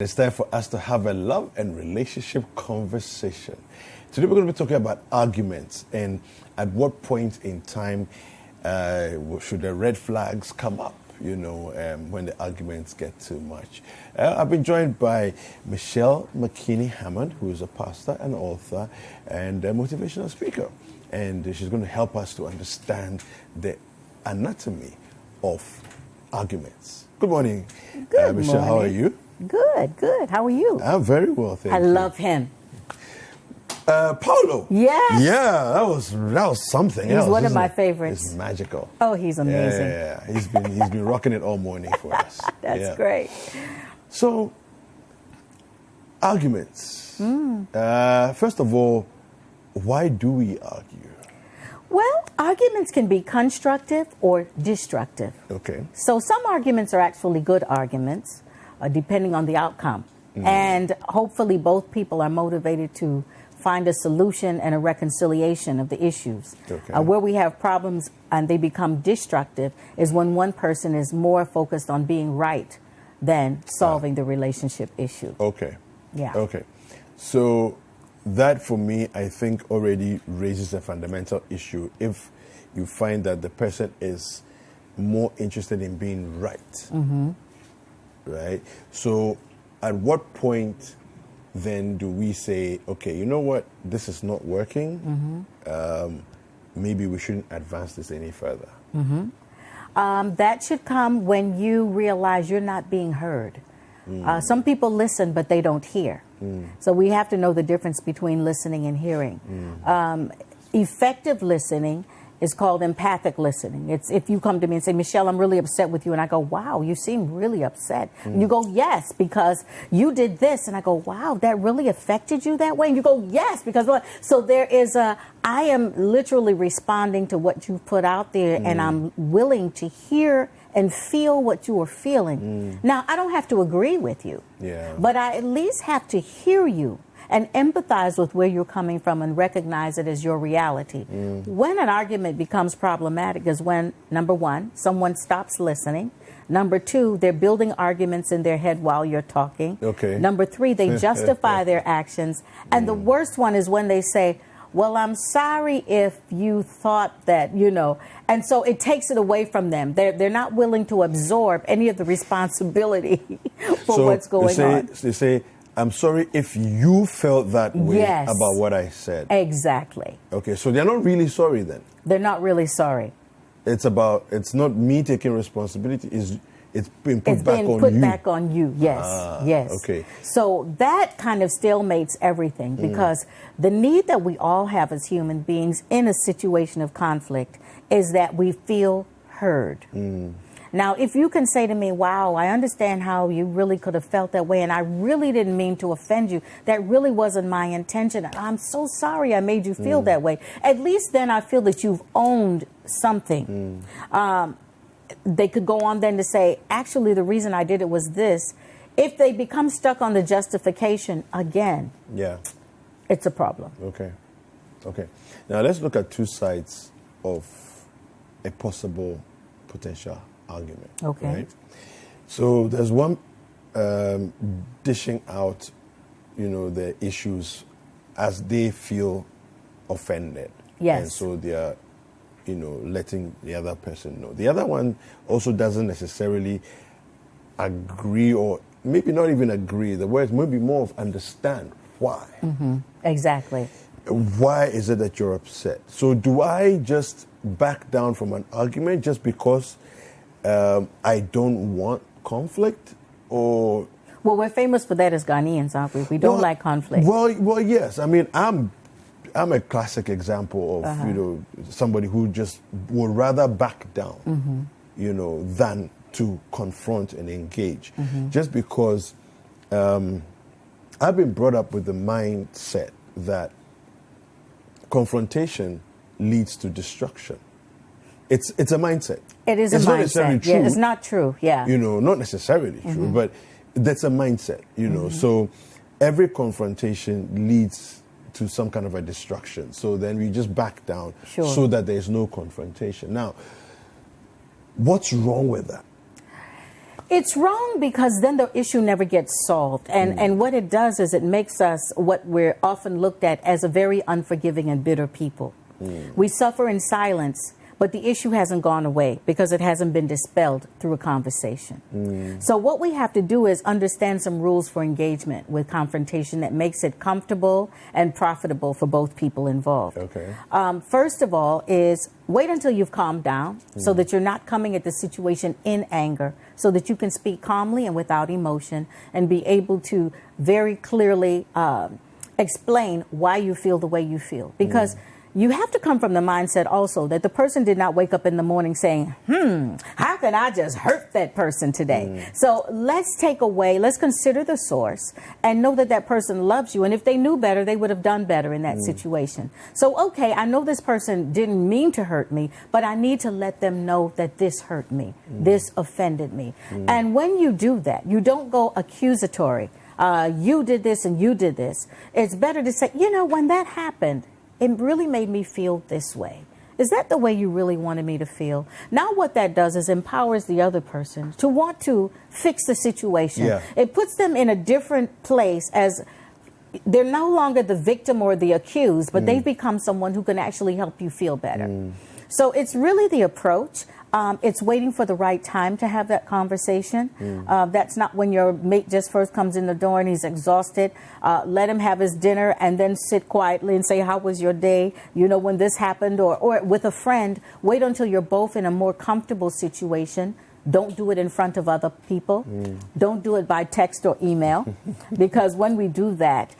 It's time for us to have a love and relationship conversation. Today we're going to be talking about arguments and at what point in time should the red flags come up, when the arguments get too much. I've been joined by Michelle Mckinney Hammond, who is a pastor and author and a motivational speaker. And she's going to help us to understand the anatomy of arguments. Good morning, Good Michelle. morning. How are you? Good. How are you? I'm very well, thank you. I love him. Paulo. Yes. Yeah, that was something else. He's one of my it? favorites. It's magical. Oh, he's amazing. Yeah. He's been rocking it all morning for us. That's great. So, arguments. First of all, why do we argue? Well, arguments can be constructive or destructive. Okay. So some arguments are actually good arguments, depending on the outcome. And hopefully both people are motivated to find a solution and a reconciliation of the issues. Okay. Where we have problems and they become destructive is when one person is more focused on being right than solving the relationship issue. Okay. Yeah. Okay. So that for me, I think already raises a fundamental issue if you find that the person is more interested in being right. Right? So at what point then do we say, okay, you know what, this is not working, maybe we shouldn't advance this any further? That should come when you realize you're not being heard. Some people listen, but they don't hear. So we have to know the difference between listening and hearing. Effective listening is called empathic listening. It's if you come to me and say, Michelle, I'm really upset with you. And I go, wow, you seem really upset. And you go, yes, because you did this. And I go, wow, that really affected you that way? And you go, yes, because what? So there is I am literally responding to what you put out there and I'm willing to hear and feel what you are feeling. Now, I don't have to agree with you, but I at least have to hear you and empathize with where you're coming from and recognize it as your reality. When an argument becomes problematic is when, number one, someone stops listening. Number two, they're building arguments in their head while you're talking. Okay. Number three, they justify their actions. And the worst one is when they say, well, I'm sorry if you thought that, and so it takes it away from them. They're not willing to absorb any of the responsibility for what's going on. They say, I'm sorry if you felt that way about what I said. Exactly. Okay, so they're not really sorry then. They're not really sorry. It's not me taking responsibility, it's being put back on you. Yes, yes. Okay. So that kind of stalemates everything because the need that we all have as human beings in a situation of conflict is that we feel heard. Now, if you can say to me, wow, I understand how you really could have felt that way, and I really didn't mean to offend you. That really wasn't my intention. I'm so sorry I made you feel that way. At least then I feel that you've owned something. They could go on then to say, actually, the reason I did it was this. If they become stuck on the justification, again, it's a problem. Okay. Now, let's look at two sides of a possible potential argument. Okay. Right? So there's one dishing out, the issues as they feel offended. Yes. And so they are, letting the other person know. The other one also doesn't necessarily agree or maybe not even agree. The words maybe more of understand why. Exactly. Why is it that you're upset? So do I just back down from an argument just because I don't want conflict, or? Well, we're famous for that as Ghanaians, aren't we? We don't like conflict. Well, yes. I mean, I'm a classic example of somebody who just would rather back down, than to confront and engage, just because I've been brought up with the mindset that confrontation leads to destruction. It's a mindset. It is a mindset. Not necessarily true. Yeah, it's not true. Yeah. Not necessarily true, but that's a mindset, So every confrontation leads to some kind of a destruction. So then we just back down so that there's no confrontation. Now, what's wrong with that? It's wrong because then the issue never gets solved. And what it does is it makes us what we're often looked at as a very unforgiving and bitter people. We suffer in silence, but the issue hasn't gone away because it hasn't been dispelled through a conversation. So what we have to do is understand some rules for engagement with confrontation that makes it comfortable and profitable for both people involved. Okay. First of all is wait until you've calmed down so that you're not coming at the situation in anger, so that you can speak calmly and without emotion and be able to very clearly explain why you feel the way you feel. Because you have to come from the mindset also that the person did not wake up in the morning saying, how can I just hurt that person today? So let's consider the source and know that that person loves you. And if they knew better, they would have done better in that situation. So, okay, I know this person didn't mean to hurt me, but I need to let them know that this hurt me. This offended me. And when you do that, you don't go accusatory. You did this and you did this. It's better to say, when that happened, it really made me feel this way. Is that the way you really wanted me to feel? Now what that does is empowers the other person to want to fix the situation. Yeah. It puts them in a different place as they're no longer the victim or the accused, but they've become someone who can actually help you feel better. So it's really the approach. It's waiting for the right time to have that conversation. That's not when your mate just first comes in the door and he's exhausted. Let him have his dinner and then sit quietly and say, how was your day? When this happened, or with a friend, wait until you're both in a more comfortable situation. Don't do it in front of other people. Don't do it by text or email, because when we do that,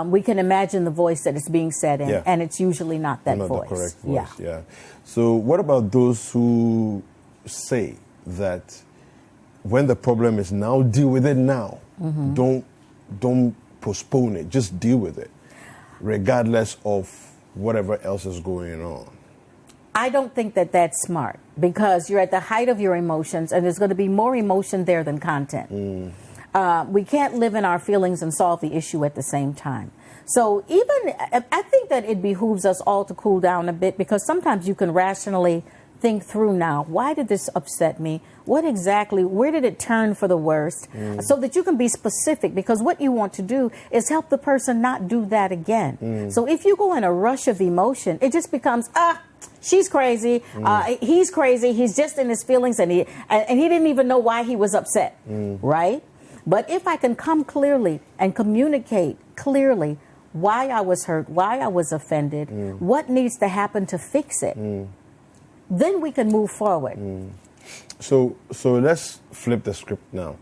we can imagine the voice that it's being said in, and it's usually not that voice. The correct voice. Yeah. So what about those who say that when the problem is now, deal with it now. Don't postpone it. Just deal with it, regardless of whatever else is going on. I don't think that that's smart, because you're at the height of your emotions and there's going to be more emotion there than content. We can't live in our feelings and solve the issue at the same time. So I think that it behooves us all to cool down a bit, because sometimes you can rationally think through now, why did this upset me? Where did it turn for the worst? So that you can be specific, because what you want to do is help the person not do that again. So if you go in a rush of emotion, it just becomes, she's crazy, he's crazy, he's just in his feelings, and he didn't even know why he was upset, right? But if I can come clearly and communicate clearly why I was hurt, why I was offended, what needs to happen to fix it, then we can move forward. So let's flip the script now.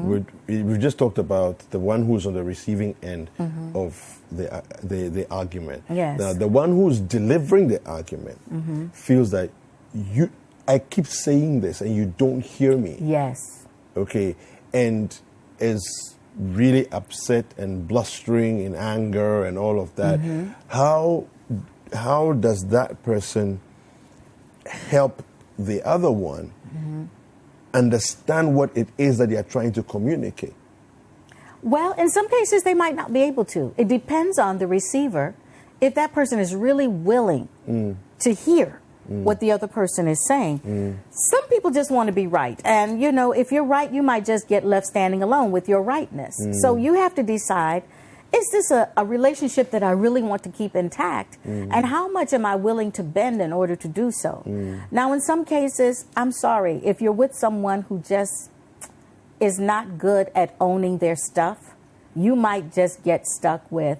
We just talked about the one who's on the receiving end of the argument. Yes. Now, the one who's delivering the argument feels that I keep saying this and you don't hear me. Yes. Okay, and is really upset and blustering in anger and all of that. How does that person help the other one understand what it is that they are trying to communicate? Well, in some cases, they might not be able to. It depends on the receiver. If that person is really willing to hear what the other person is saying. Some people just want to be right. And, if you're right, you might just get left standing alone with your rightness. So you have to decide, is this a relationship that I really want to keep intact? And how much am I willing to bend in order to do so? Now, in some cases, I'm sorry, if you're with someone who just is not good at owning their stuff, you might just get stuck with,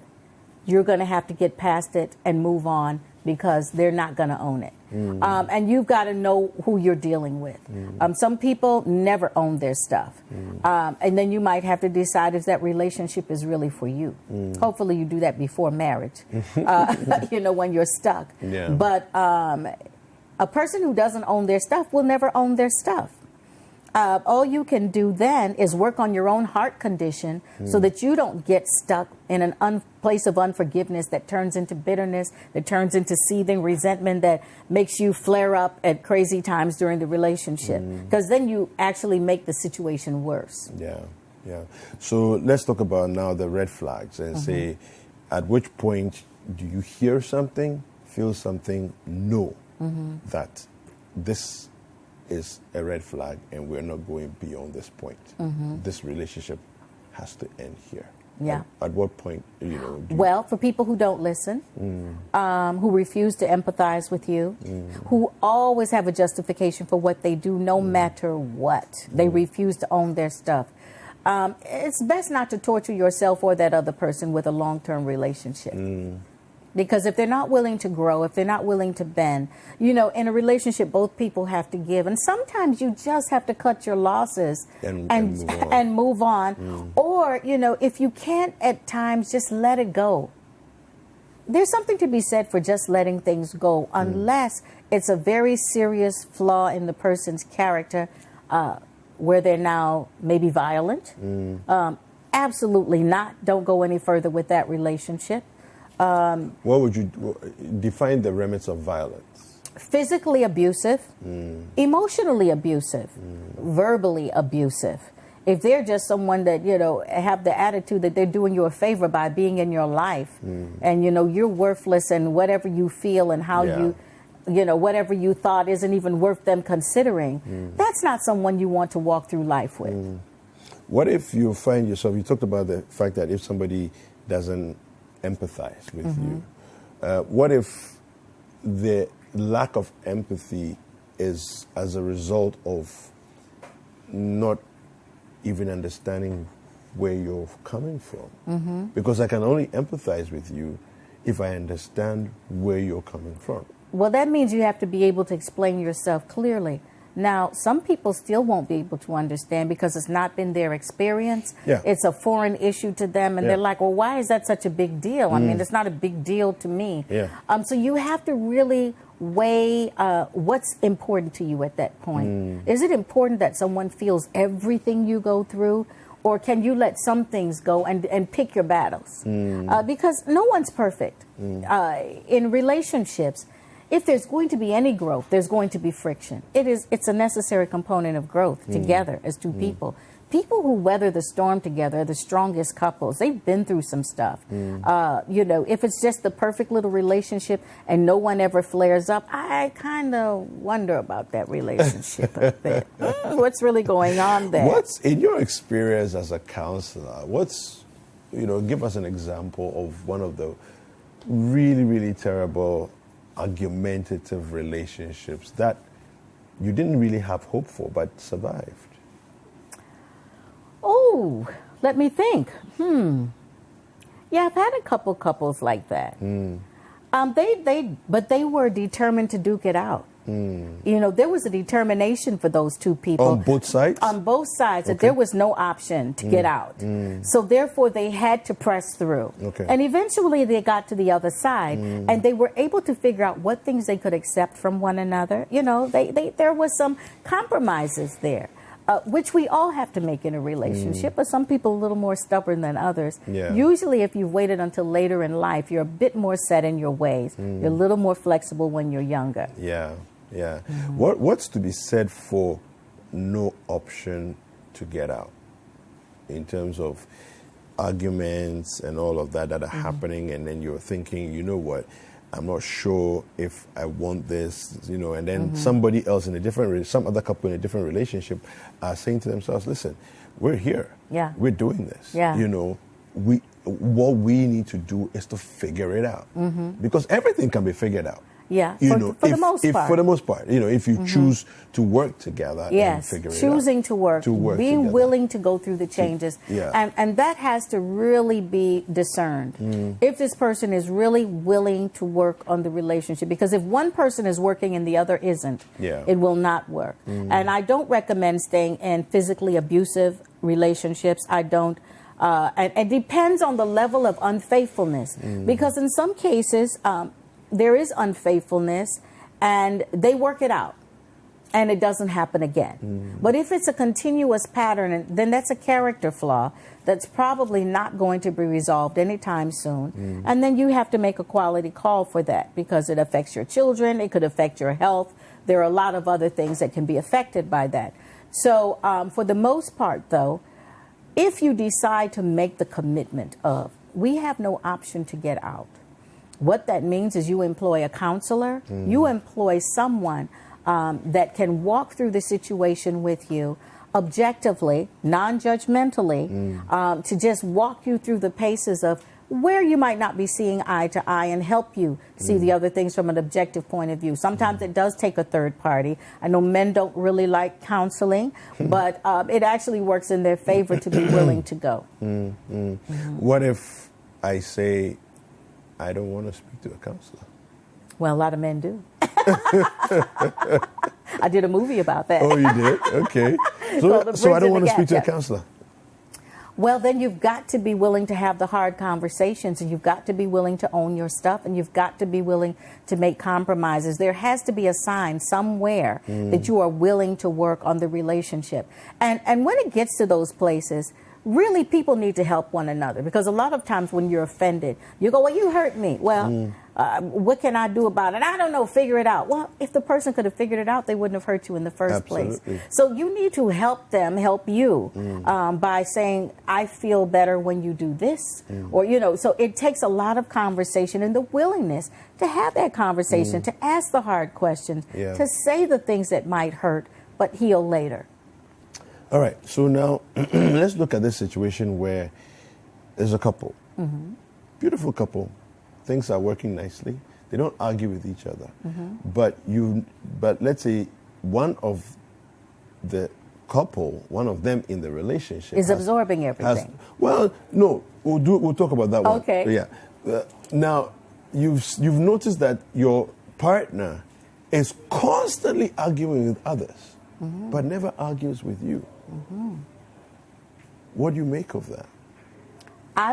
you're going to have to get past it and move on, because they're not going to own it. And you've got to know who you're dealing with. Some people never own their stuff. And then you might have to decide if that relationship is really for you. Hopefully you do that before marriage, when you're stuck. Yeah. But a person who doesn't own their stuff will never own their stuff. All you can do then is work on your own heart condition so that you don't get stuck in an place of unforgiveness that turns into bitterness, that turns into seething resentment, that makes you flare up at crazy times during the relationship. Because then you actually make the situation worse. Yeah. So let's talk about now the red flags and say, at which point do you hear something, feel something, know that this is a red flag and we're not going beyond this point. This relationship has to end here. Yeah. At what point, Well, for people who don't listen, who refuse to empathize with you, who always have a justification for what they do no matter what, they refuse to own their stuff. It's best not to torture yourself or that other person with a long-term relationship. Because if they're not willing to grow, if they're not willing to bend, in a relationship, both people have to give. And sometimes you just have to cut your losses and move on. Or, if you can't at times, just let it go. There's something to be said for just letting things go, unless it's a very serious flaw in the person's character, where they're now maybe violent. Absolutely not. Don't go any further with that relationship. What would you define the remits of violence? Physically abusive, emotionally abusive, verbally abusive. If they're just someone that, have the attitude that they're doing you a favor by being in your life and, you're worthless and whatever you feel and how whatever you thought isn't even worth them considering, that's not someone you want to walk through life with. What if you find yourself, you talked about the fact that if somebody doesn't empathize with you, what if the lack of empathy is as a result of not even understanding where you're coming from? Because I can only empathize with you if I understand where you're coming from. Well, that means you have to be able to explain yourself clearly. Now, some people still won't be able to understand because it's not been their experience. Yeah. It's a foreign issue to them, and they're like, well, why is that such a big deal? I mean, it's not a big deal to me. Yeah. So you have to really weigh what's important to you at that point. Is it important that someone feels everything you go through? Or can you let some things go and pick your battles? Because no one's perfect. In relationships, if there's going to be any growth, there's going to be friction. It's a necessary component of growth together as two people. People who weather the storm together are the strongest couples. They've been through some stuff. If it's just the perfect little relationship and no one ever flares up, I kind of wonder about that relationship a bit. What's really going on there? What's, in your experience as a counselor, give us an example of one of the really, really terrible argumentative relationships that you didn't really have hope for but survived? Oh, let me think. Yeah, I've had a couple couples like that. But they were determined to duke it out. There was a determination for those two people. On both sides? On both sides, that there was no option to get out. So therefore, they had to press through. Okay. And eventually, they got to the other side, and they were able to figure out what things they could accept from one another. There was some compromises there. Which we all have to make in a relationship, but some people are a little more stubborn than others. Yeah. Usually, if you've waited until later in life, you're a bit more set in your ways. You're a little more flexible when you're younger. Yeah. What's to be said for no option to get out in terms of arguments and all of that are happening, and then you're thinking, you know what, I'm not sure if I want this, and then somebody else some other couple in a different relationship are saying to themselves, listen, we're here. Yeah. We're doing this. Yeah. What we need to do is to figure it out. Because everything can be figured out. Yeah, for the most part. For the most part, if you choose to work together and figure it out. Choosing to work being together. Willing to go through the changes. And that has to really be discerned. If this person is really willing to work on the relationship, because if one person is working and the other isn't, it will not work. And I don't recommend staying in physically abusive relationships. I don't. And it depends on the level of unfaithfulness, because in some cases, there is unfaithfulness, and they work it out, and it doesn't happen again. But if it's a continuous pattern, then that's a character flaw that's probably not going to be resolved anytime soon. And then you have to make a quality call for that, because it affects your children, it could affect your health. There are a lot of other things that can be affected by that. So for the most part, though, if you decide to make the commitment of, we have no option to get out, what that means is you employ a counselor, you employ someone that can walk through the situation with you objectively, non-judgmentally, to just walk you through the paces of where you might not be seeing eye to eye and help you see the other things from an objective point of view. Sometimes it does take a third party. I know men don't really like counseling, but it actually works in their favor to be willing to go. What if I say, I don't want to speak to a counselor? Well, a lot of men do. I did a movie about that. Oh, you did? Okay. So I don't want to speak to a counselor. Well, then you've got to be willing to have the hard conversations, and you've got to be willing to own your stuff, and you've got to be willing to make compromises. There has to be a sign somewhere that you are willing to work on the relationship. And when it gets to those places, really people need to help one another, because a lot of times when you're offended, you go, well, you hurt me. Well, what can I do about it? I don't know, figure it out. Well, if the person could have figured it out, they wouldn't have hurt you in the first place. So you need to help them help you by saying, I feel better when you do this. Or, you know, so it takes a lot of conversation and the willingness to have that conversation, to ask the hard questions, to say the things that might hurt, but heal later. All right, so now let's look at this situation where there's a couple, beautiful couple, things are working nicely. They don't argue with each other, but let's say one of the couple, one of them in the relationship is absorbing everything. Well, no, we'll talk about that one. Okay. Yeah. Now you've noticed that your partner is constantly arguing with others, but never argues with you. What do you make of that?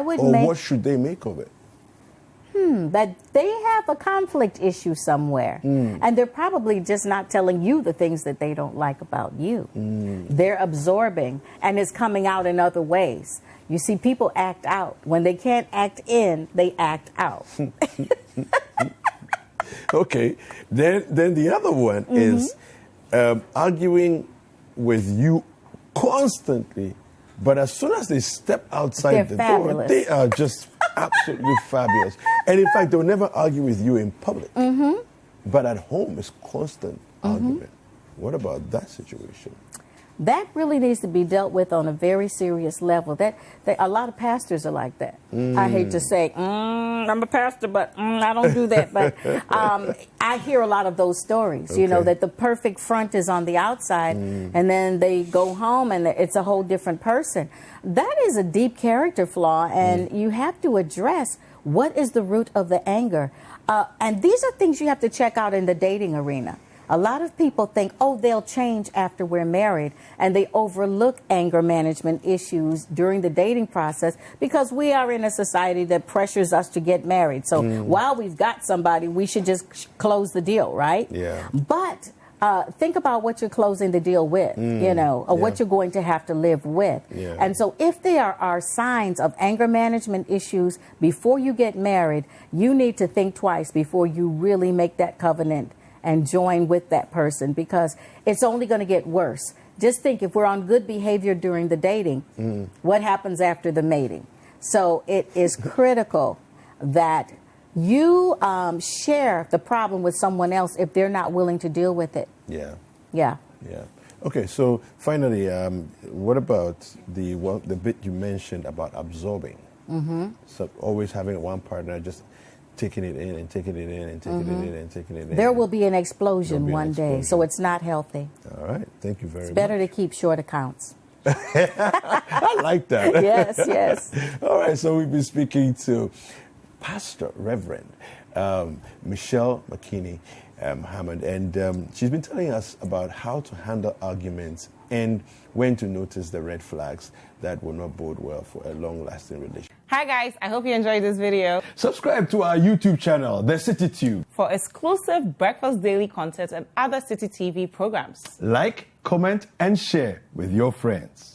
What should they make of it? That they have a conflict issue somewhere, and they're probably just not telling you the things that they don't like about you. They're absorbing, and it's coming out in other ways. You see, people act out. When they can't act in, they act out. Okay. Then the other one is arguing with you constantly, but as soon as they step outside the door, they are just absolutely fabulous. And in fact, they'll never argue with you in public. But at home, it's constant argument. What about that situation? That really needs to be dealt with on a very serious level. That a lot of pastors are like that. I hate to say, I'm a pastor, but I don't do that. But I hear a lot of those stories, you know, that the perfect front is on the outside, and then they go home and it's a whole different person. That is a deep character flaw, and you have to address what is the root of the anger. And these are things you have to check out in the dating arena. A lot of people think, oh, they'll change after we're married, and they overlook anger management issues during the dating process because we are in a society that pressures us to get married. So while we've got somebody, we should just close the deal, right? Yeah. But think about what you're closing the deal with, you know, or what you're going to have to live with. And so if there are signs of anger management issues before you get married, you need to think twice before you really make that covenant and join with that person, because it's only going to get worse. Just think, if we're on good behavior during the dating, what happens after the mating? So it is critical that you share the problem with someone else if they're not willing to deal with it. Yeah. Okay, so finally, what about the bit you mentioned about absorbing? So always having one partner just taking it in and taking it in and taking it in and taking it in. There will be an explosion one day, so it's not healthy. All right, thank you very much. It's better to keep short accounts. I like that. Yes. All right, so we've been speaking to Pastor Reverend Michelle Mckinney Hammond, and she's been telling us about how to handle arguments and when to notice the red flags that will not bode well for a long-lasting relationship. Hi guys, I hope you enjoyed this video. Subscribe to our YouTube channel, The Citi Tube, for exclusive breakfast daily content and other Citi TV programs. Like, comment, and share with your friends.